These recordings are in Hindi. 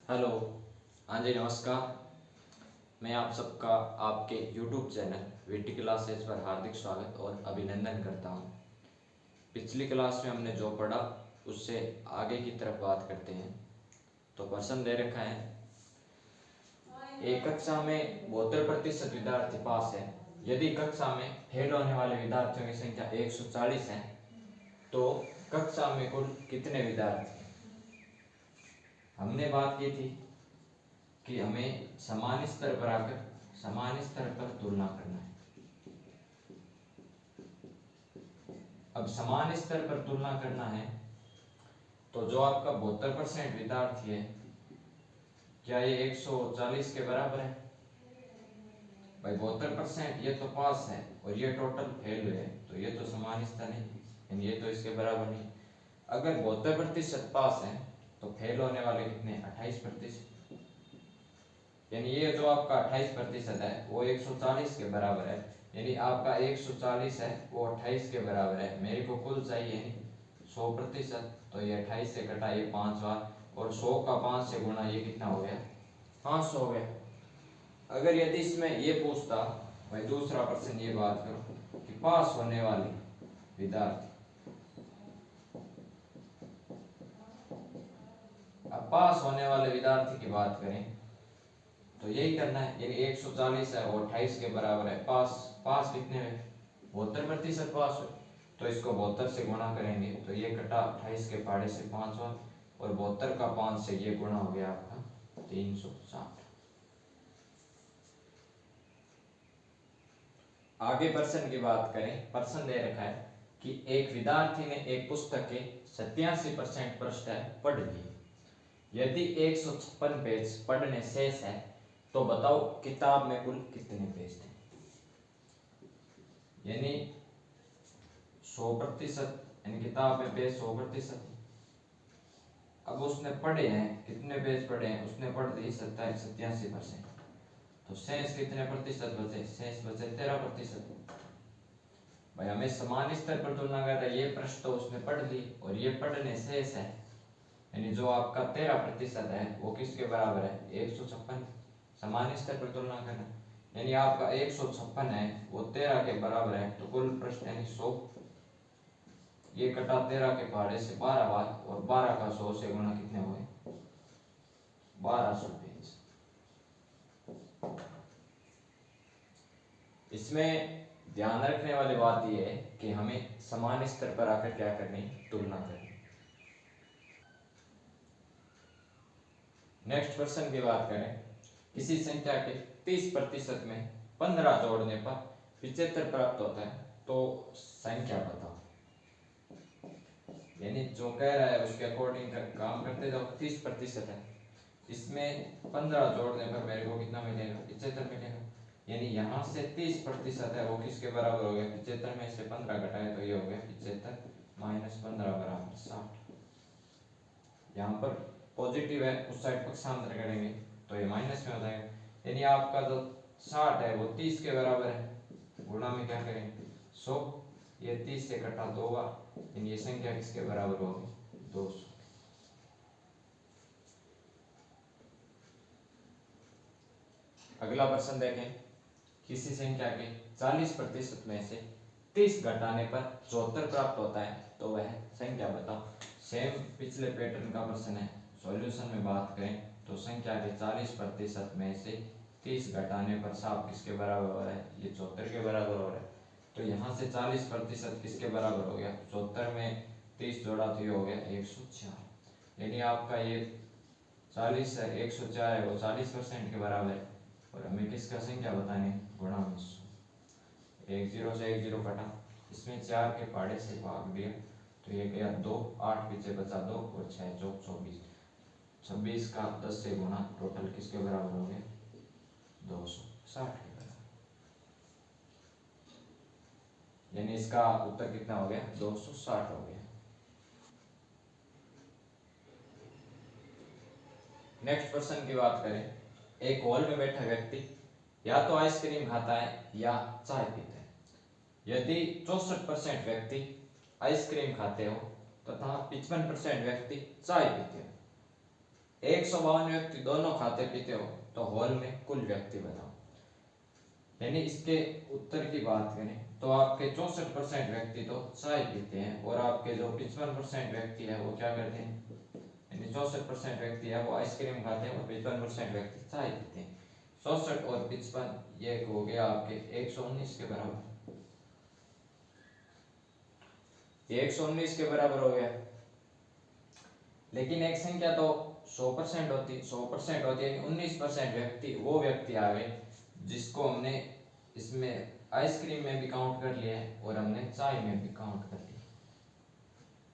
हेलो। हाँ जी, नमस्कार। मैं आप सबका आपके YouTube चैनल वीटी क्लासेस पर हार्दिक स्वागत और अभिनंदन करता हूँ। पिछली क्लास में हमने जो पढ़ा उससे आगे की तरफ बात करते हैं। तो प्रश्न दे रखा है, एक कक्षा में 72% विद्यार्थी पास है। यदि कक्षा में फेल होने वाले विद्यार्थियों की संख्या 140 है तो कक्षा में कुल कितने विद्यार्थी हैं? हमने बात की थी कि हमें समान स्तर पर आकर समान स्तर पर तुलना करना है। अब समान स्तर पर तुलना करना है तो जो आपका 72% विद्यार्थी है, क्या ये 140 के बराबर है? भाई 72% ये तो पास है और ये टोटल फेल हुए हैं, तो ये तो समान स्तर नहीं, यानी ये तो इसके बराबर नहीं। अगर 72% पास है तो फेल होने वाले कितने? 28%। यानी ये जो आपका 28% है वो 140 के बराबर है, यानी आपका 140 है वो 28 के बराबर है। मेरे को कुल चाहिए 100%, तो ये 28 से कटा ये 5 बार, और 100 का 5 से गुणा ये कितना हो गया? 500 हो गया। अगर यदि इसमें ये पूछता, भाई दूसरा प्रश्न ये बात करो कि पास होने वाले विद्यार्थी, अब पास होने वाले विद्यार्थी की बात करें तो यही करना है, यानी 140 है वो 28 के बराबर है। पास पास कितने में? 72% पास हुए, तो इसको 72 से गुणा करेंगे तो ये कटा 28 के पहाड़े से 5 बार, और 72 का 5 से ये गुणा हो गया आपका 360। आगे प्रश्न की बात करें। प्रश्न दे रखा है कि एक विद्यार्थी ने एक पुस्तक के 87% पृष्ठ पढ़ लिए। यदि 156 पेज पढ़ने शेष है तो बताओ किताब में कुल कितने पेज थे? यानी 100%, यानी किताब में पेज 100%। अब उसने पढ़े हैं, कितने पेज पढ़े हैं? उसने पढ़ दिए 87%, तो शेष कितने प्रतिशत बचे? शेष बचे 13%। भाई हमें समान स्तर पर तुलना कर रहा है, ये पृष्ठ तो उसने पढ़ ली और ये पढ़ने शेष है, यानी जो आपका 13% है वो किसके बराबर है? 156। समान स्तर पर तुलना करना, यानी आपका 156 है वो 13 के बराबर है, तो कुल पृष्ठ यानी 100। ये कटा 13 के पहाड़े से 12 बार, और 12 का 100 से गुणा कितने हुए? 1200 पेज। इसमें ध्यान रखने वाली बात यह है कि हमें समान स्तर पर आकर क्या करनी? तुलना करनी। नेक्स्ट प्रश्न की बात करें, किसी संख्या के 30% में 15 जोड़ने पर 75 प्राप्त होता है, तो संख्या बताओ। यानी जो कह रहा है उसके अकॉर्डिंग काम करते जाओ। 30% है, इसमें 15 जोड़ने पर मेरे को कितना मिलेगा? 75 मिलेगा। यानी यहाँ से 30% है वो किसके बराबर हो गया? 75 में से 15 घटाए तो ये हो गया 75 माइनस 15 बराबर 60। यहाँ पर पॉजिटिव है, उस साइड पक्षांतर करेंगे तो ये माइनस में हो जाएगा। यानी आपका जो 60 है वो 30 के बराबर है। गुणा में क्या करेंगे? 100, ये 30 से कटा 2 बार, यानी ये संख्या किसके बराबर होगी? 200। अगला प्रश्न देखें, किसी संख्या के 40% में से 30 घटाने पर 74 प्राप्त होता है, तो वह संख्या बताओ। सेम पिछले पैटर्न का प्रश्न है। सॉल्यूशन में बात करें तो संख्या के 40% में से 30 घटाने पर साफ किसके बराबर हो रहा है? ये 74 के बराबर हो रहा है। तो यहाँ से 40% किसके बराबर हो गया? 74 में 30 जोड़ा तो ये हो गया 104। यानी आपका ये 40 है, 104 है वो 40% के बराबर है, और हमें किसका संख्या बतानी? गुणा में 100। 1 0 से 1 0 कटा, इसमें 4 के पहाड़े से भाग दिया तो ये गया 2, 8 पीछे बचा 2, और 6 चौक 24। 26 का 10 से गुणा, टोटल किसके बराबर हो गया? 260 के बराबर। यानी इसका उत्तर कितना हो गया? 260 हो गया। नेक्स्ट प्रश्न की बात करें, एक हॉल में बैठा व्यक्ति या तो आइसक्रीम खाता है या चाय पीता है। यदि 64% व्यक्ति आइसक्रीम खाते हो तथा 55% व्यक्ति चाय पीते हो, 152 व्यक्ति दोनों खाते पीते हो तो हॉल में कुल व्यक्ति बताओ। यानी इसके उत्तर की बात करें तो आपके 64% व्यक्ति तो चाय पीते हैं और आपके जो 55% व्यक्ति है वो क्या करते हैं, यानी 64% व्यक्ति है वो आइसक्रीम खाते हैं और 55% व्यक्ति चाय पीते हैं। 64 और 55 ये हो गया आपके 119 के बराबर, ये 119 के बराबर हो गया। लेकिन एक संख्या तो 100% होती, 100% होती है, 19% व्यक्ति वो व्यक्ति आ गए जिसको हमने इसमें आइसक्रीम में भी काउंट कर लिया है और हमने चाय में भी काउंट कर लिया।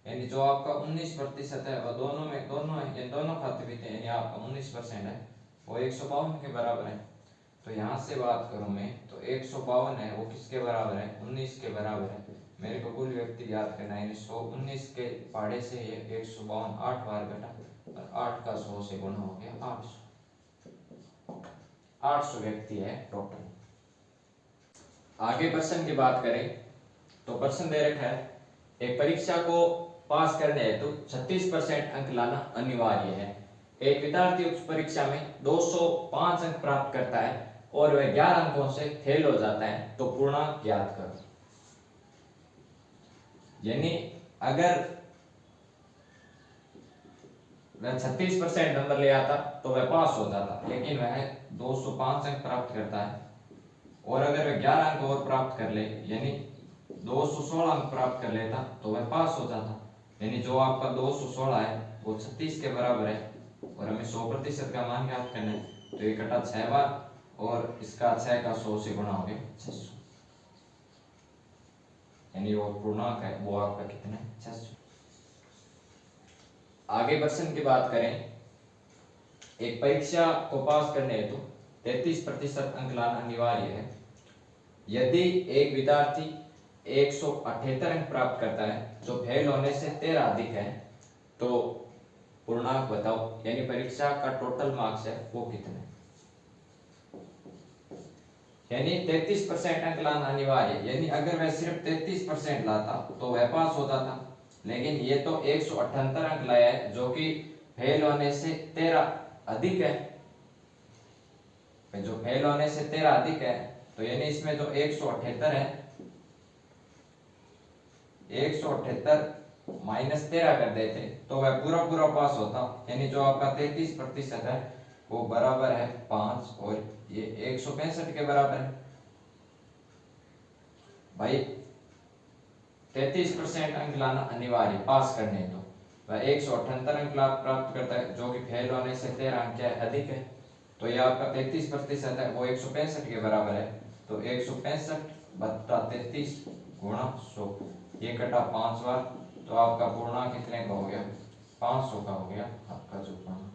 यानी जो आपका 19% है वो दोनों में, दोनों है, ये दोनों खाते पीते हैं, यानी आपका 19% है वो 152 के बराबर है। तो यहाँ से बात करूँ मैं तो 152 है वो किसके बराबर है, 19 के बराबर है। मेरे को कुल व्यक्ति याद करना है, 119 के पहाड़े से ये 152 8 बार घटा और 8 का 100 से गुना हो गया 800 व्यक्ति है टोटल। आगे प्रश्न की बात करें तो प्रश्न दे रखा है एक परीक्षा को पास करने हेतु 36% अंक लाना अनिवार्य है। एक विद्यार्थी उस परीक्षा में 205 अंक प्राप्त करता है और वह 11 अंकों से फेल हो जाता है तो पूर्णांक ज्ञात करो। यानी अगर वह 36% नंबर ले आता तो वह पास हो जाता, लेकिन वह 205 अंक प्राप्त करता है और अगर वह 11 अंक और प्राप्त कर ले यानी 216 अंक प्राप्त कर लेता तो वह पास हो जाता। यानी जो आपका 216 है वो 36 के बराबर है और हमें 100% का मान ज्ञात करना है। तो ये कटा 6 बार और इसका 6 का 100 से गुणा हो गया 600, यानी वो पूर्णांक है वो आपका कितना है 600। आगे प्रश्न की बात करें एक परीक्षा को पास करने हेतु 33% अंक लाना अनिवार्य है। यदि एक विद्यार्थी 178 अंक प्राप्त करता है जो फेल होने से 13 अधिक है तो पूर्णांक बताओ। यानी परीक्षा का टोटल मार्क्स है वो कितने, यानी 33% अंक लाना अनिवार्य है। यानी अगर वह सिर्फ 33% लाता तो वह पास होता था, लेकिन ये तो 178 अंक लाया है जो कि फेल होने से 13 अधिक है। जो फेल होने से 13 अधिक है तो यानी इसमें जो 178 है 178 माइनस 13 कर देते तो वह पूरा पूरा पास होता। यानी जो आपका 33% है वो बराबर है 5 और ये 165 के बराबर है। भाई 33% अंक लाना अनिवार्य पास करने तो वह 178 अंक प्राप्त करता है जो कि फेल होने से 13 अंक क्या है अधिक है। तो ये आपका 33% है वो 165 के बराबर है। तो 165 बटा 33 गुणा 100, ये कटा 5 बार तो आपका पूर्णांक कितने का हो गया 500 का हो गया आपका जो पूर्णांक।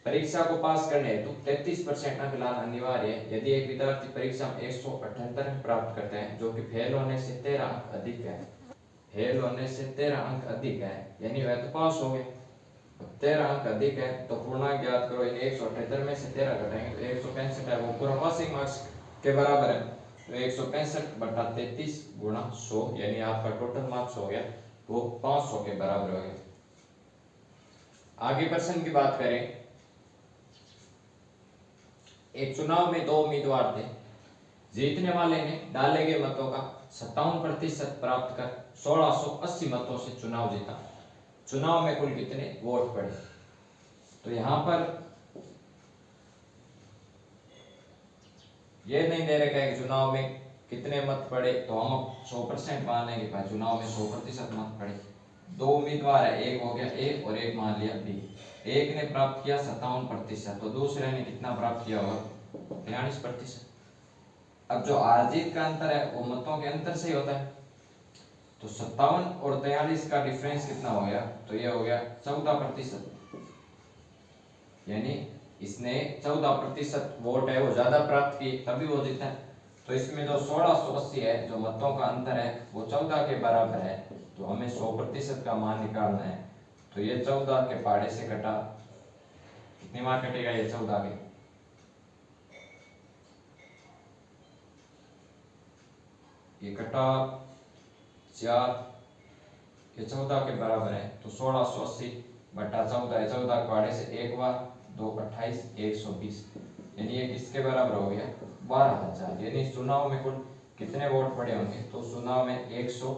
परीक्षा को पास करने हेतु 33% अंक लाना अनिवार्य है। यदि एक विद्यार्थी परीक्षा में 178 अंक प्राप्त करता है जो कि फेल होने से 13 अंक अधिक है, फेल होने से 13 अंक अधिक है यानी वह तो पास हो गए। 13 अंक अधिक है तो पूर्णांक ज्ञात करो। 178 में से 13 घटाएंगे तो 165 है वो पूरा पासिंग मार्क्स के बराबर है। तो 165 बटा 33 गुणा 100 यानी आपका टोटल मार्क्स हो गया वो 500 के बराबर हो गया। आगे प्रश्न की बात करें एक चुनाव में 2 उम्मीदवार थे। जीतने वाले ने डाले गए मतों का 57% प्राप्त कर 1680 मतों से चुनाव जीता। चुनाव में कुल कितने वोट पड़े। तो यहां पर ये नहीं दे रखा है कि चुनाव में कितने मत पड़े, तो हम 100% मानेंगे भाई चुनाव में 100% मत पड़े। 2 उम्मीदवार है, एक हो गया ए और एक मान लिया बी। एक ने प्राप्त किया 57% तो दूसरे ने कितना प्राप्त किया होगा 43%। अब जो हार जीत का अंतर है वो मतों के अंतर से ही होता है। तो 57 और 43 का डिफरेंस कितना हो गया, तो ये हो गया 14%। यानी इसने 14% वोट है वो ज्यादा प्राप्त की तभी वो जीता है। तो इसमें जो 1680 है जो मतों का अंतर है वो 14 के बराबर है। तो हमें 100% का मान निकालना है। तो ये 14 के पहाड़े से कटा कितनी मार कटेगा, ये 14 के ये कटा 4, ये 14 के बराबर है। तो 1680 बटा 14 है, 14 क्वाड़े से एक बार 2 28 120, यानी ये किसके बराबर हो गया 12,000। यानी चुनाव में कुल कितने वोट पड़े होंगे, तो चुनाव में 100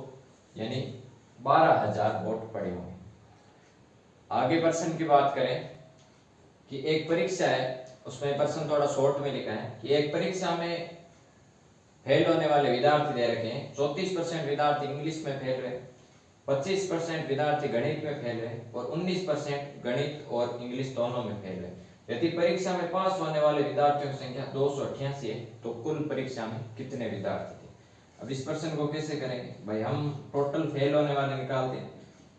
यानी 12,000 वोट पड़े होंगे। आगे प्रश्न की बात करें कि एक परीक्षा है, उसमें प्रश्न थोड़ा शॉर्ट में लिखा है कि एक परीक्षा में फेल होने वाले विद्यार्थी दे रखे हैं। 34% विद्यार्थी इंग्लिश में फेल रहे, 25% विद्यार्थी गणित में फेल रहे और 19% गणित और इंग्लिश दोनों में फेल रहे। यदि परीक्षा में पास होने वाले विद्यार्थियों की संख्या 288 है तो कुल परीक्षा में कितने विद्यार्थी थे। अब इस प्रश्न को कैसे करेंगे भाई, हम टोटल फेल होने वाले निकाल दें।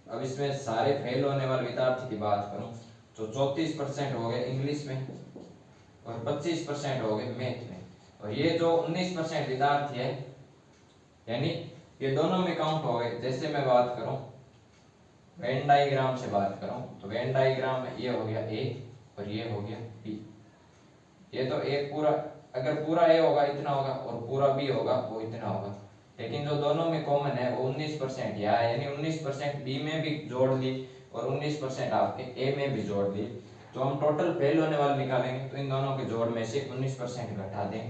अब इसमें सारे फेल होने वाले विद्यार्थी की बात करूं तो 34% हो गए इंग्लिश में और 25% हो गए मैथ में, और ये जो 19% विद्यार्थी है यानी ये दोनों में काउंट हो गए। जैसे मैं बात करूं वेन डायग्राम से बात करूं तो वेन डायग्राम में ये हो गया ए और ये हो गया बी। ये तो एक पूरा, अगर पूरा ए होगा इतना होगा और पूरा बी होगा वो इतना होगा, लेकिन जो दोनों में कॉमन है वो 19% यहाँ है, यानी 19% बी में भी जोड़ ली और 19% आपके ए में भी जोड़ ली। तो हम टोटल फेल होने वाले निकालेंगे तो इन दोनों के जोड़ में से 19% घटा देंगे,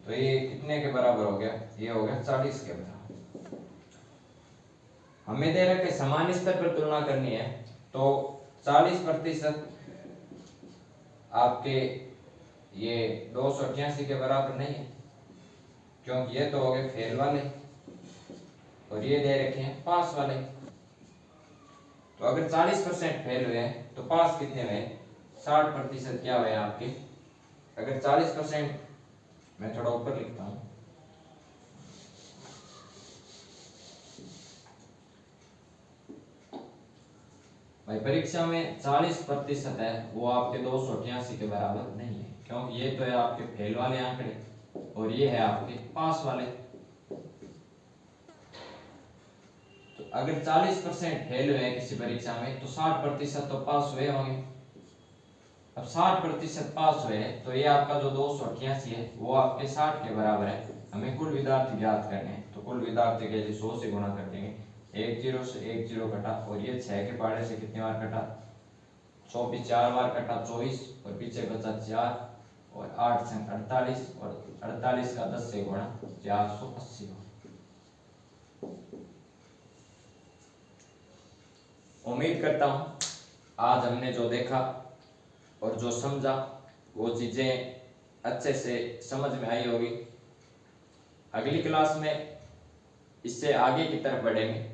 तो ये कितने के बराबर हो गया, ये हो गया 40 के बराबर। हमें दे रखे समान स्तर पर तुलना करनी है तो 40% आपके ये 288 के बराबर नहीं है, क्योंकि ये तो हो गए फेल वाले और ये दे रखे हैं पास वाले। तो अगर 40% फेल हुए हैं तो पास कितने हुए, 60% क्या हुए आपके। अगर 40%, मैं थोड़ा ऊपर लिखता हूं, भाई परीक्षा में 40% है वो आपके 288 के बराबर नहीं है, क्योंकि ये तो है आपके फेल वाले आंकड़े और ये है आपके पास वाले। तो अगर 40% फेल हुए किसी परीक्षा में तो 60% तो पास हुए होंगे। अब 60% पास हुए तो ये आपका जो 288 है वो आपके 60 के बराबर है। हमें कुल विद्यार्थी ज्ञात करने हैं तो कुल विद्यार्थी के लिए 100 से गुणा कर देंगे, 1 0 से 1 0 कटा और ये 6 के पहाड़े से कितनी बार कटा, 24 4 बार कटा 24 और पीछे बचा 4 और 8 से 48 और 48 का 10 से गुणा 480। उम्मीद करता हूं आज हमने जो देखा और जो समझा वो चीजें अच्छे से समझ में आई होगी। अगली क्लास में इससे आगे की तरफ बढ़ेंगे।